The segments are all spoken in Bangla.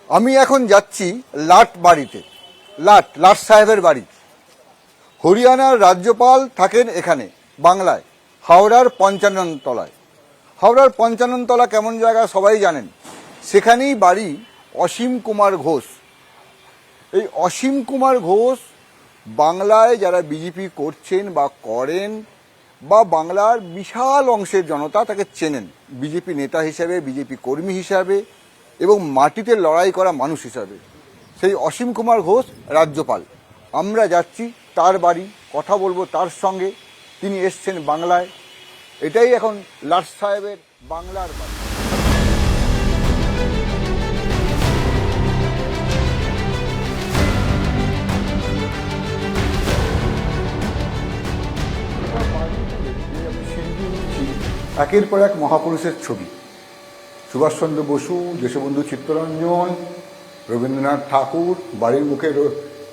আমি এখন যাচ্ছি লাট বাড়িতে, লাট সাহেবের বাড়ি। হরিয়ানার রাজ্যপাল থাকেন এখানে বাংলায়, হাওড়ার ৫৫ তলায়। হাওড়ার ৫৫ তলা কেমন জায়গা সবাই জানেন। সেখানেই বাড়ি অসীম কুমার ঘোষ। এই অসীম কুমার ঘোষ বাংলায় যারা বিজেপি করছেন বা করেন, বা বাংলার বিশাল অংশের জনতা তাকে চেনেন বিজেপি নেতা হিসাবে, বিজেপি কর্মী হিসাবে এবং মাটিতে লড়াই করা মানুষ হিসাবে। সেই অসীম কুমার ঘোষ রাজ্যপাল। আমরা যাচ্ছি তার বাড়ি, কথা বলবো তার সঙ্গে। তিনি এসছেন বাংলায়। এটাই এখন লাট সাহেবের বাংলার বাড়ি। একের পর এক মহাপুরুষের ছবি, সুভাষচন্দ্র বসু, দেশবন্ধু চিত্তরঞ্জন, রবীন্দ্রনাথ ঠাকুর, বাড়ির মুখে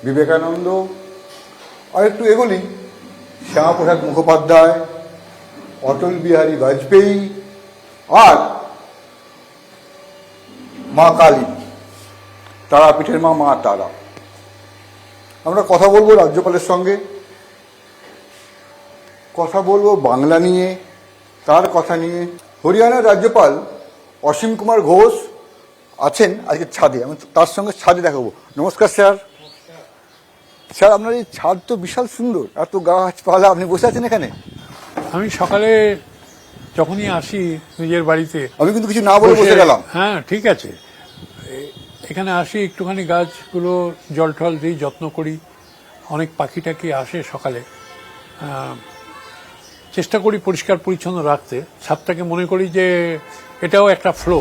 বিবেকানন্দ, আর একটু এগুলি শ্যামাপ্রসাদ মুখোপাধ্যায়, অটল বিহারী বাজপেয়ী, আর মা কালী, তারাপীঠের মা তারা। আমরা কথা বলবো রাজ্যপালের সঙ্গে, কথা বলবো বাংলা নিয়ে, তার কথা নিয়ে। হরিয়ানার রাজ্যপাল অসীম কুমার ঘোষ আছেন আজকে ছাদে। আমি তার সঙ্গে ছাদে দেখাবো। নমস্কার স্যার। স্যার, আপনার এই ছাদ তো বিশাল সুন্দর, এত গাছপালা, আপনি বসে আছেন এখানে। আমি সকালে যখনই আসি নিজের বাড়িতে, আমি কিন্তু কিছু না বলে বসে গেলাম। হ্যাঁ, ঠিক আছে। এখানে আসি, একটুখানি গাছগুলো জল টল দিই, যত্ন করি। অনেক পাখি টাকি আসে সকালে। চেষ্টা করি পরিষ্কার পরিচ্ছন্ন রাখতে। ছাদটাকে মনে করি যে এটাও একটা ফ্লো।